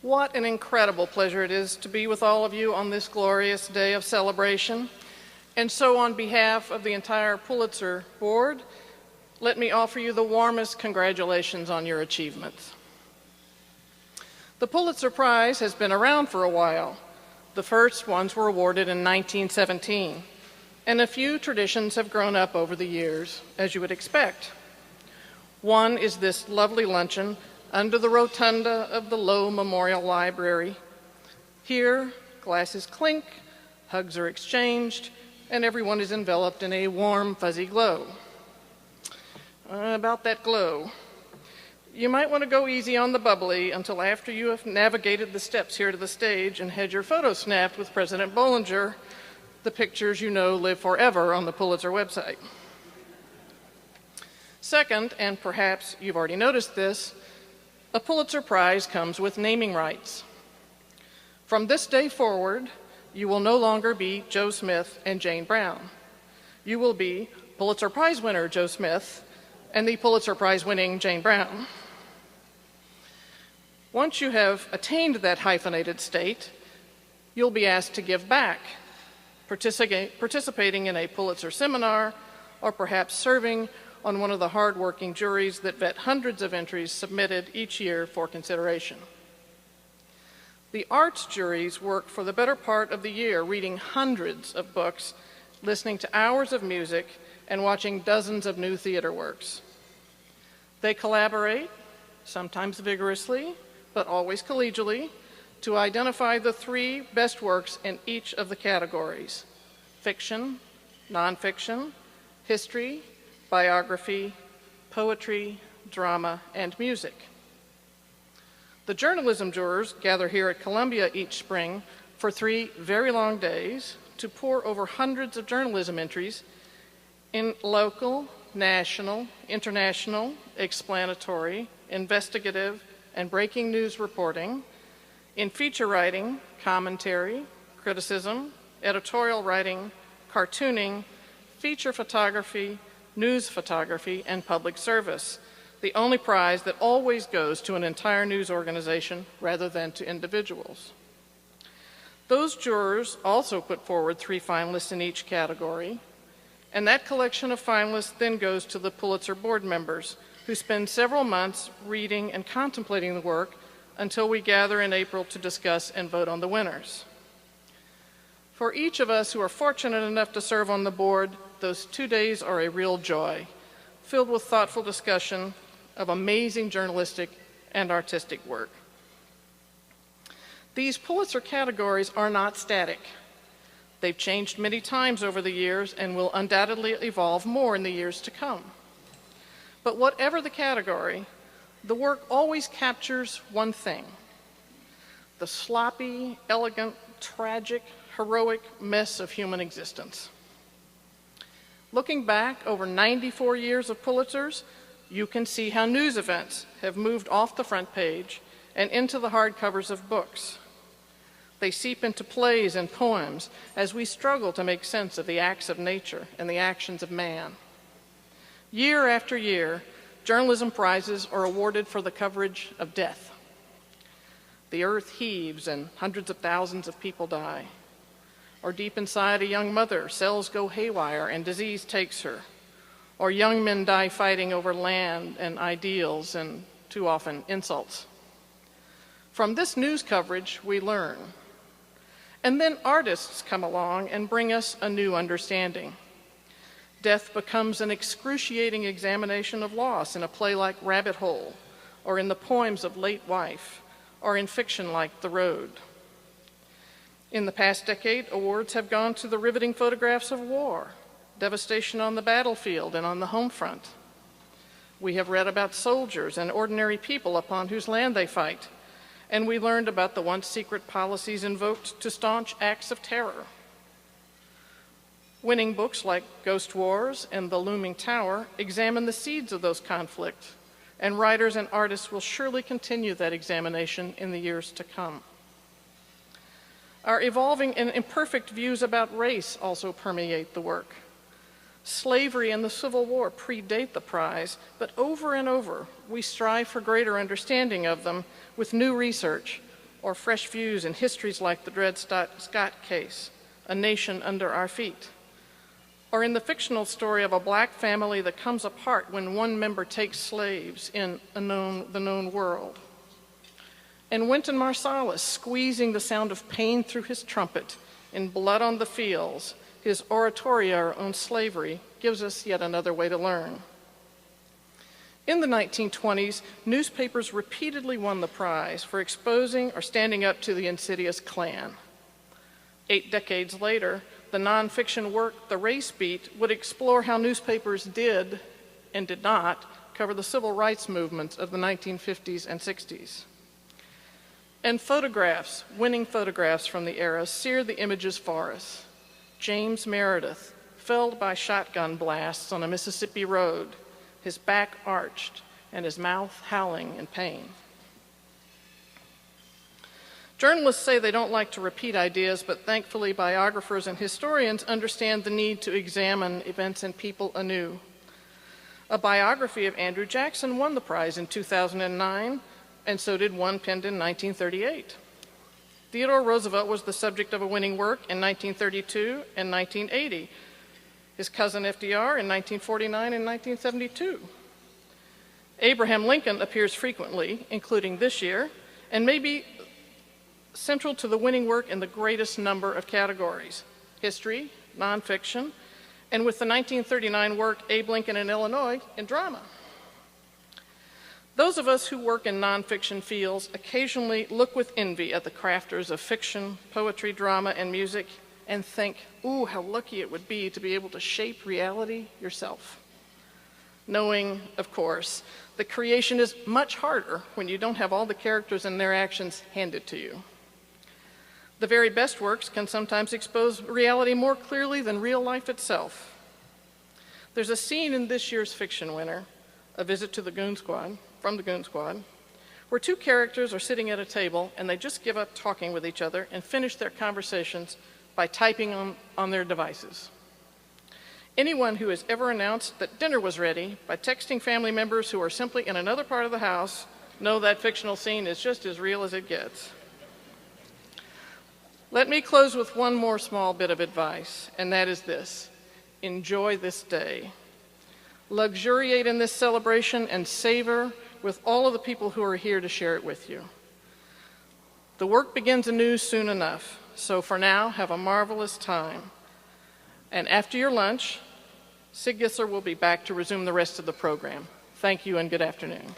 What an incredible pleasure it is to be with all of you on this glorious day of celebration. And so on behalf of the entire Pulitzer Board, let me offer you the warmest congratulations on your achievements. The Pulitzer Prize has been around for a while. The first ones were awarded in 1917, and a few traditions have grown up over the years, as you would expect. One is this lovely luncheon under the rotunda of the Low Memorial Library. Here, glasses clink, hugs are exchanged, and everyone is enveloped in a warm, fuzzy glow. About that glow, you might want to go easy on the bubbly until after you have navigated the steps here to the stage and had your photo snapped with President Bollinger. The pictures you know live forever on the Pulitzer website. Second, and perhaps you've already noticed this, a Pulitzer Prize comes with naming rights. From this day forward, you will no longer be Joe Smith and Jane Brown. You will be Pulitzer Prize winner Joe Smith and the Pulitzer Prize winning Jane Brown. Once you have attained that hyphenated state, you'll be asked to give back, participating in a Pulitzer seminar, or perhaps serving on one of the hard-working juries that vet hundreds of entries submitted each year for consideration. The arts juries work for the better part of the year, reading hundreds of books, listening to hours of music, and watching dozens of new theater works. They collaborate, sometimes vigorously, but always collegially, to identify the 3 best works in each of the categories: fiction, nonfiction, history, biography, poetry, drama, and music. The journalism jurors gather here at Columbia each spring for 3 very long days to pore over hundreds of journalism entries in local, national, international, explanatory, investigative, and breaking news reporting, in feature writing, commentary, criticism, editorial writing, cartooning, feature photography, news photography, and public service, the only prize that always goes to an entire news organization rather than to individuals. Those jurors also put forward 3 finalists in each category, and that collection of finalists then goes to the Pulitzer board members, who spend several months reading and contemplating the work until we gather in April to discuss and vote on the winners. For each of us who are fortunate enough to serve on the board, those 2 days are a real joy, filled with thoughtful discussion of amazing journalistic and artistic work. These Pulitzer categories are not static. They've changed many times over the years and will undoubtedly evolve more in the years to come. But whatever the category, the work always captures one thing: the sloppy, elegant, tragic, heroic mess of human existence. Looking back over 94 years of Pulitzers, you can see how news events have moved off the front page and into the hardcovers of books. They seep into plays and poems as we struggle to make sense of the acts of nature and the actions of man. Year after year, journalism prizes are awarded for the coverage of death. The earth heaves and hundreds of thousands of people die. Or deep inside a young mother, cells go haywire and disease takes her. Or young men die fighting over land and ideals and, too often, insults. From this news coverage, we learn. And then artists come along and bring us a new understanding. Death becomes an excruciating examination of loss in a play like Rabbit Hole, or in the poems of Late Wife, or in fiction like The Road. In the past decade, awards have gone to the riveting photographs of war, devastation on the battlefield and on the home front. We have read about soldiers and ordinary people upon whose land they fight, and we learned about the once secret policies invoked to staunch acts of terror. Winning books like Ghost Wars and The Looming Tower examine the seeds of those conflicts, and writers and artists will surely continue that examination in the years to come. Our evolving and imperfect views about race also permeate the work. Slavery and the Civil War predate the prize, but over and over, we strive for greater understanding of them with new research, or fresh views in histories like the Dred Scott case, A Nation Under Our Feet, or in the fictional story of a black family that comes apart when one member takes slaves in the known world. And Wynton Marsalis squeezing the sound of pain through his trumpet in Blood on the Fields, his oratorio on slavery, gives us yet another way to learn. In the 1920s, newspapers repeatedly won the prize for exposing or standing up to the insidious Klan. 8 decades later, the nonfiction work The Race Beat would explore how newspapers did and did not cover the civil rights movements of the 1950s and 60s. And photographs, winning photographs from the era, seared the images for us. James Meredith, felled by shotgun blasts on a Mississippi road, his back arched and his mouth howling in pain. Journalists say they don't like to repeat ideas, but thankfully biographers and historians understand the need to examine events and people anew. A biography of Andrew Jackson won the prize in 2009, and so did one penned in 1938. Theodore Roosevelt was the subject of a winning work in 1932 and 1980. His cousin FDR in 1949 and 1972. Abraham Lincoln appears frequently, including this year, and may be central to the winning work in the greatest number of categories: history, nonfiction, and with the 1939 work Abe Lincoln in Illinois in drama. Those of us who work in nonfiction fields occasionally look with envy at the crafters of fiction, poetry, drama, and music, and think, ooh, how lucky it would be to be able to shape reality yourself. Knowing, of course, that creation is much harder when you don't have all the characters and their actions handed to you. The very best works can sometimes expose reality more clearly than real life itself. There's a scene in this year's fiction winner, A Visit to the Goon Squad, from the Goon Squad, where 2 characters are sitting at a table and they just give up talking with each other and finish their conversations by typing on their devices. Anyone who has ever announced that dinner was ready by texting family members who are simply in another part of the house know that fictional scene is just as real as it gets. Let me close with one more small bit of advice, and that is this: enjoy this day. Luxuriate in this celebration and savor with all of the people who are here to share it with you. The work begins anew soon enough, so for now, have a marvelous time. And after your lunch, Sig Gisler will be back to resume the rest of the program. Thank you and good afternoon.